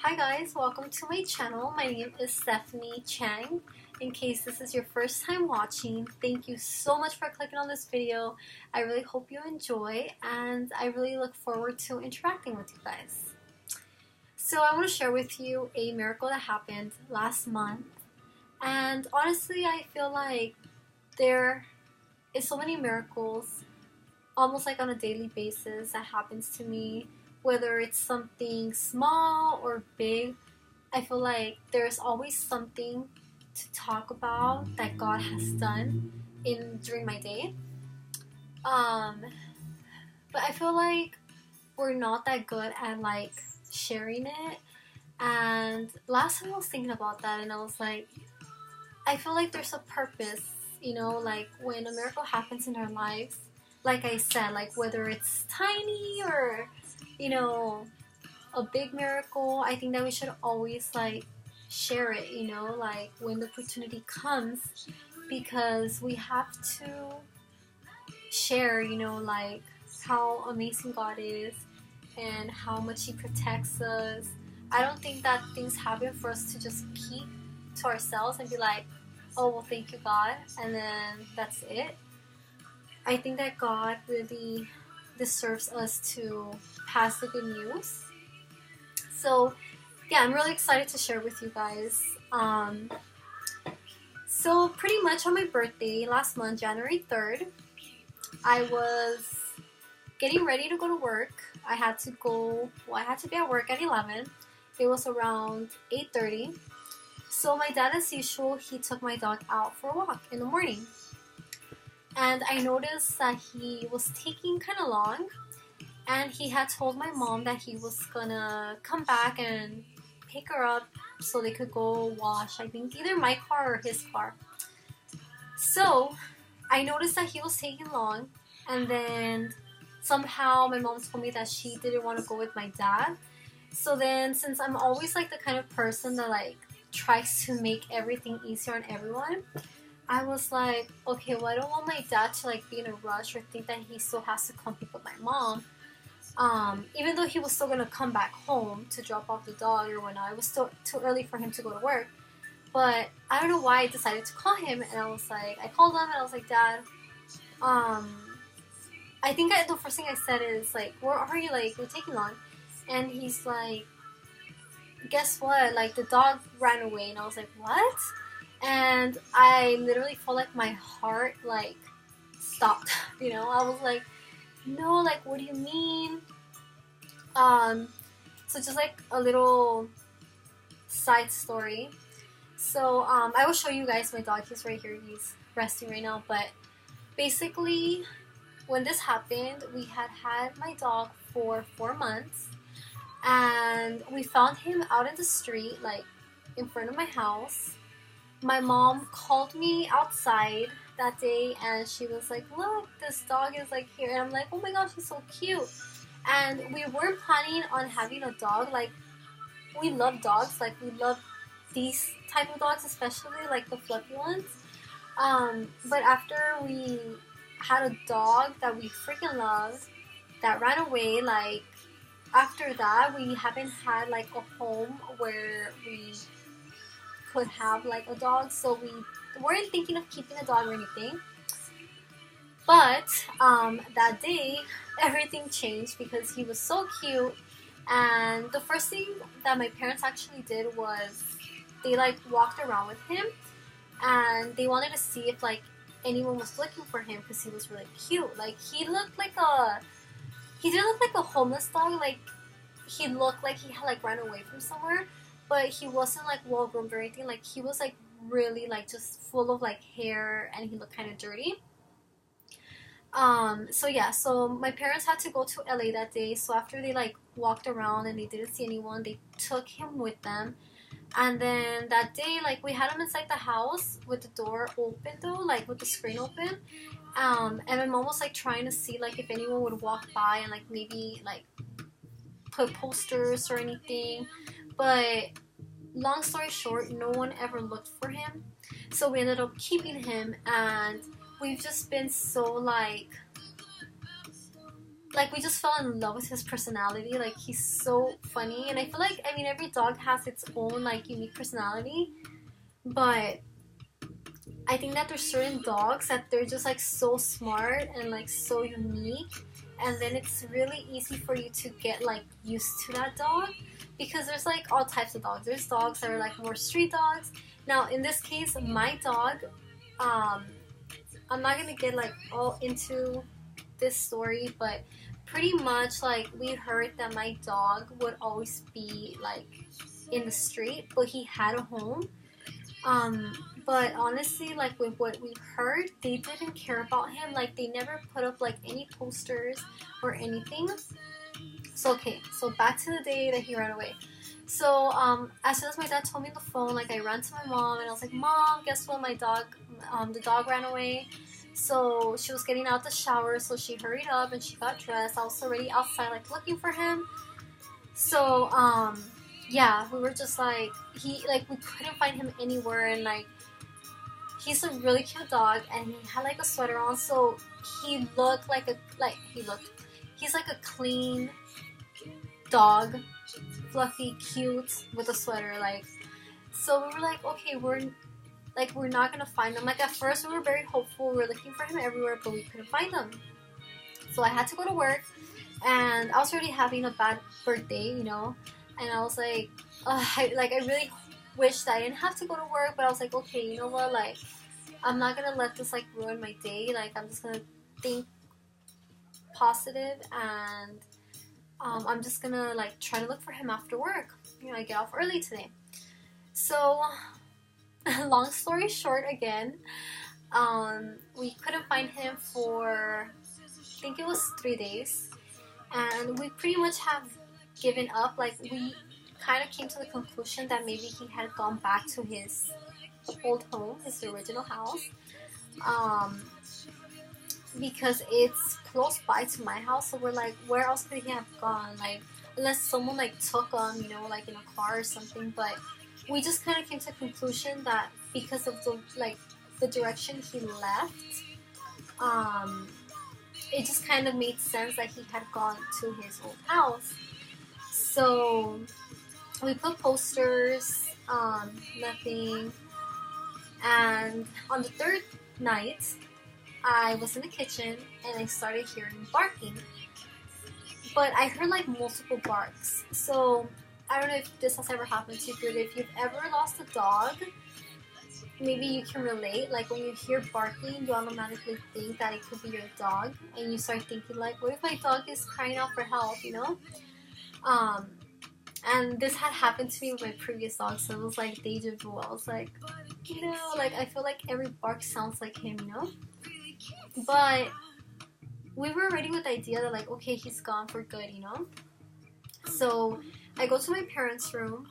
Hi guys, welcome to my channel. My name is Stephanie Chang. In case this is your first time watching, thank you so much for clicking on this video. I really hope you enjoy and I really look forward to interacting with you guys. So I want to share with you a miracle that happened last month, and honestly I feel like there is so many miracles almost like on a daily basis that happens to me. Whether it's something small or big, I feel like there's always something to talk about that God has done during my day. Um, but I feel like we're not that good at like sharing it. And last time I was thinking about that, and I was like, I feel like there's a purpose, like when a miracle happens in our lives. Like I said, like whether it's tiny or a big miracle, I think that we should always like share it, like when the opportunity comes, because we have to share, like how amazing God is and how much He protects us. I don't think that things happen for us to just keep to ourselves and be like, oh, well, thank you, God, and then that's it. I think that God really deserves us to pass the good news. So yeah, I'm really excited to share with you guys. So pretty much on my birthday last month, January 3rd, I was getting ready to go to work. I had to be at work at 11. It was around 8:30. So my dad, as usual, he took my dog out for a walk in the morning. And I noticed that he was taking kind of long, and he had told my mom that he was gonna come back and pick her up so they could go wash, I think either my car or his car. So I noticed that he was taking long, and then somehow my mom told me that she didn't want to go with my dad. So then, since I'm always like the kind of person that like tries to make everything easier on everyone, I was like, okay, well, I don't want my dad to like be in a rush or think that he still has to come pick up my mom. Even though he was still gonna come back home to drop off the dog or whatnot, it was still too early for him to go to work. But I don't know why I decided to call him, and I called him and I was like, Dad, I think the first thing I said is like, where are you? Like, you're taking long. And he's like, guess what? Like, the dog ran away. And I was like, what? And I literally felt like my heart like stopped. I was like, no, like, what do you mean? So just like a little side story. So I will show you guys my dog. He's right here. He's resting right now. But basically, when this happened, we had my dog for 4 months, and we found him out in the street, like in front of my house. My mom called me outside that day, and she was like, look, this dog is like here. And I'm like, oh my gosh, he's so cute. And we weren't planning on having a dog. Like, we love dogs. Like, we love these type of dogs, especially like the fluffy ones. But after we had a dog that we freaking loved that ran away, like after that we haven't had like a home where we could have like a dog, so we weren't thinking of keeping a dog or anything. But that day everything changed because he was so cute, and the first thing that my parents actually did was they like walked around with him, and they wanted to see if like anyone was looking for him because he was really cute. Like, he didn't look like a homeless dog. Like, he looked like he had like run away from somewhere, but he wasn't like well groomed or anything. Like, he was like really like just full of like hair, and he looked kind of dirty. So my parents had to go to LA that day. So after they like walked around and they didn't see anyone, they took him with them. And then that day, like, we had him inside the house with the door open though, like with the screen open. And my mom was like trying to see like if anyone would walk by and like maybe like put posters or anything. But long story short, no one ever looked for him. So we ended up keeping him, and we've just been so like like we just fell in love with his personality. Like he's so funny, and I feel like, I mean, every dog has its own like unique personality, but I think that there's certain dogs that they're just like so smart and like so unique, and then it's really easy for you to get like used to that dog, because there's like all types of dogs. There's dogs that are like more street dogs. Now in this case, my dog, I'm not gonna get like all into this story, but pretty much like we heard that my dog would always be like in the street, but he had a home. But honestly, like with what we've heard, they didn't care about him. Like they never put up like any posters or anything. So okay, so back to the day that he ran away. So as soon as my dad told me on the phone, like I ran to my mom and I was like, Mom, guess what? The dog ran away. So she was getting out the shower, so she hurried up and she got dressed. I was already outside like looking for him. So yeah, we were just like, we couldn't find him anywhere, and like he's a really cute dog and he had like a sweater on, so he looked like he's like a clean dog, fluffy, cute with a sweater, like. So we were like, okay, we're not gonna find him. Like at first we were very hopeful, we were looking for him everywhere, but we couldn't find him. So I had to go to work, and I was already having a bad birthday, you know, and I was like, I really wish that I didn't have to go to work, but I was like, okay, you know what, like I'm not gonna let this like ruin my day. Like I'm just gonna think positive, and I'm just gonna like try to look for him after work. You know, I get off early today. So long story short, again, we couldn't find him for, I think it was 3 days, and we pretty much have given up. Like we kind of came to the conclusion that maybe he had gone back to his old home, his original house, because it's close by to my house. So we're like, where else could he have gone? Like unless someone like took him, you know, like in a car or something. But we just kind of came to the conclusion that because of the direction he left, it just kind of made sense that he had gone to his old house. So we put posters, nothing. And on the third night, I was in the kitchen and I started hearing barking. But I heard like multiple barks. So I don't know if this has ever happened to you, but if you've ever lost a dog, maybe you can relate. Like when you hear barking, you automatically think that it could be your dog, and you start thinking like, what if my dog is crying out for help, you know? And this had happened to me with my previous dog, so it was like deja vu. I was like, you know, like I feel like every bark sounds like him, you know? But we were already with the idea that like, okay, he's gone for good, you know? So I go to my parents' room,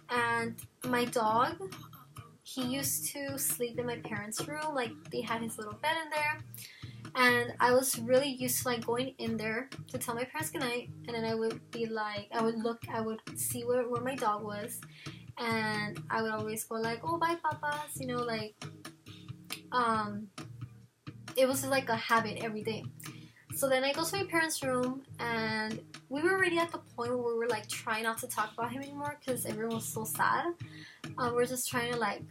and my dog, he used to sleep in my parents' room. Like they had his little bed in there, and I was really used to like going in there to tell my parents goodnight, and then I would be like, I would see where my dog was, and I would always go like, oh, bye papas, you know, like it was just like a habit every day. So then I go to my parents' room, and we were already at the point where we were like trying not to talk about him anymore because everyone was so sad. We're just trying to like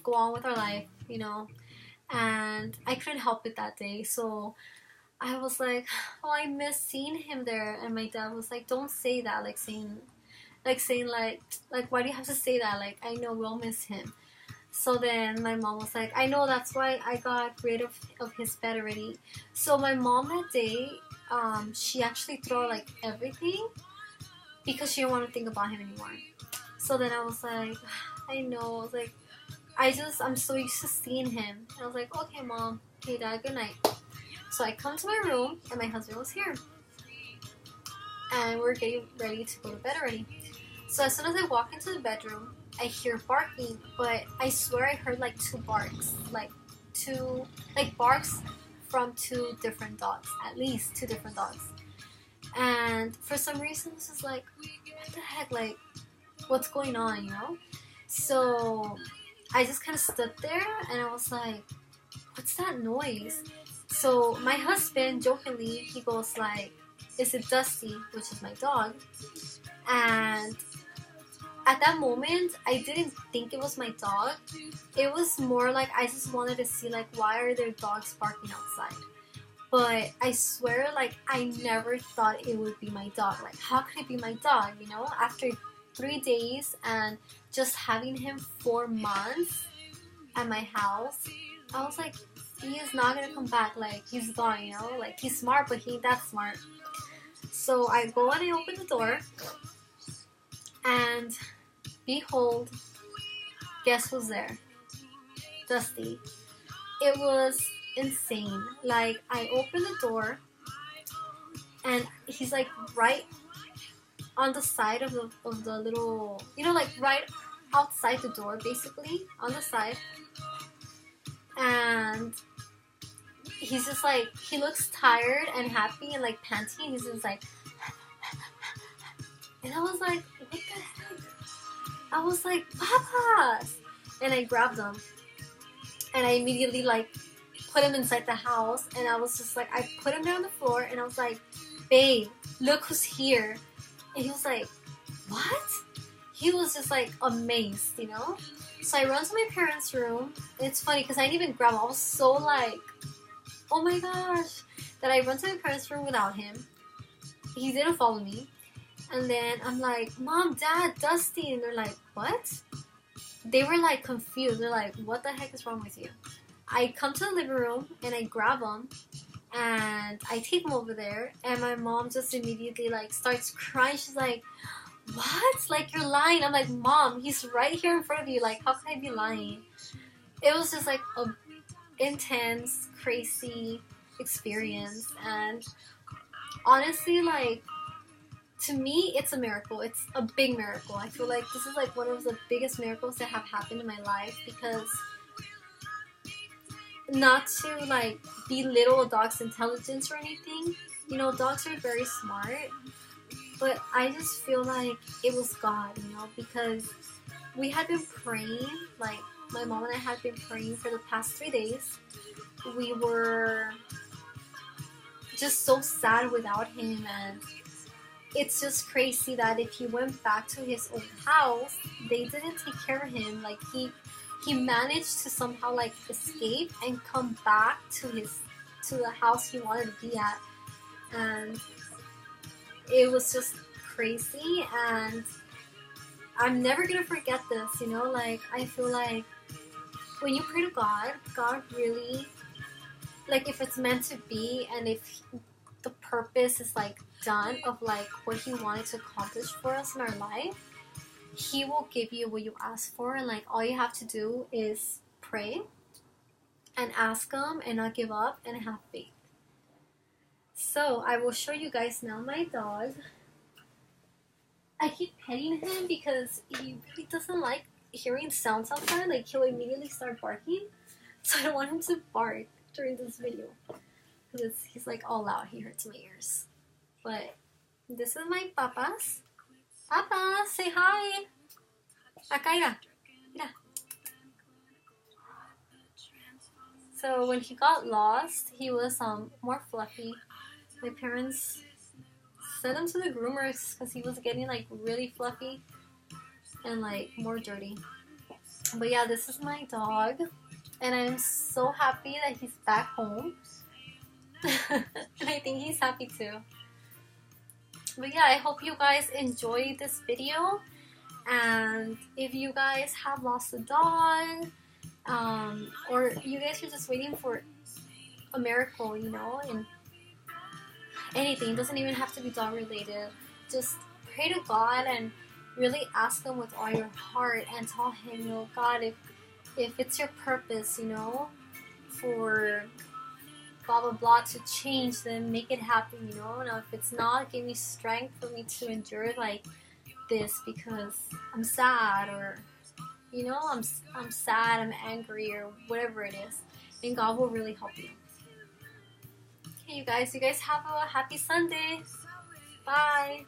go on with our life, you know. And I couldn't help it that day, so I was like, oh, I miss seeing him there. And my dad was like, don't say that, like saying why do you have to say that? Like I know we'll miss him. So then my mom was like, I know, that's why I got rid of his bed already. So my mom that day, she actually threw like everything because she didn't want to think about him anymore. So then I was like, I know. I was like, I'm so used to seeing him. And I was like, okay, Mom. Hey, Dad, good night. So I come to my room, and my husband was here. And we're getting ready to go to bed already. So as soon as I walk into the bedroom, I hear barking, but I swear I heard like two barks. Like barks from two different dogs. At least two different dogs. And for some reason, this is like, what the heck? Like, what's going on, you know? So I just kind of stood there, and I was like, what's that noise? So my husband jokingly, he goes like, is it Dusty, which is my dog? And at that moment, I didn't think it was my dog. It was more like I just wanted to see like, why are there dogs barking outside? But I swear, like, I never thought it would be my dog. Like, how could it be my dog, you know? After 3 days and just having him 4 months at my house, I was like, he is not gonna come back. Like, he's gone, you know? Like, he's smart, but he ain't that smart. So I go and I open the door, and behold, guess who's there? Dusty. It was insane. Like, I open the door, and he's like right on the side of the little, you know, like right outside the door, basically on the side. And he's just like, he looks tired and happy and like panting. He's just like, and I was like, what the heck? I was like, Papas! And I grabbed him, and I immediately like put him inside the house, and I was just like, I put him down on the floor, and I was like, babe, look who's here. And he was like, what? He was just like amazed, you know? So I run to my parents' room. It's funny because I didn't even grab him. I was so like, oh my gosh, that I run to my parents' room without him. He didn't follow me. And then I'm like, Mom, Dad, Dusty. And they're like, what? They were like confused. They're like, what the heck is wrong with you? I come to the living room and I grab him and I take him over there, and my mom just immediately like starts crying. She's like, what? Like, you're lying. I'm like, Mom, he's right here in front of you. Like, how can I be lying? It was just like a intense, crazy experience. And honestly, like, to me, it's a miracle. It's a big miracle. I feel like this is like one of the biggest miracles that have happened in my life, because not to like belittle a dog's intelligence or anything, you know, dogs are very smart, but I just feel like it was God, you know, because we had been praying, like my mom and I had been praying for the past 3 days. We were just so sad without him, and it's just crazy that if he went back to his old house, they didn't take care of him. Like, he managed to somehow like escape and come back to the house he wanted to be at, and it was just crazy. And I'm never gonna forget this, you know. Like, I feel like when you pray to God, God really, like, if it's meant to be, and if the purpose is like done of like what he wanted to accomplish for us in our life, he will give you what you ask for. And like, all you have to do is pray and ask him and not give up and have faith. So I will show you guys now my dog. I keep petting him because he really doesn't like hearing sounds outside. Like, he'll immediately start barking, so I don't want him to bark during this video because he's like all out. He hurts my ears. But this is my Papas. Papa, say hi. Acá, mira. Mira. So when he got lost, he was more fluffy. My parents sent him to the groomers because he was getting like really fluffy and like more dirty. But yeah, this is my dog, and I'm so happy that he's back home. And I think he's happy too. But yeah, I hope you guys enjoyed this video. And if you guys have lost a dog, or you guys are just waiting for a miracle, you know, and anything, it doesn't even have to be dog related, just pray to God and really ask him with all your heart and tell him, you know, God, if it's your purpose, you know, for blah blah blah to change, then make it happen, you know. Now if it's not, give me strength for me to endure like this because I'm sad, or you know, I'm sad, I'm angry, or whatever it is, and God will really help you. Okay, you guys have a happy Sunday. Bye.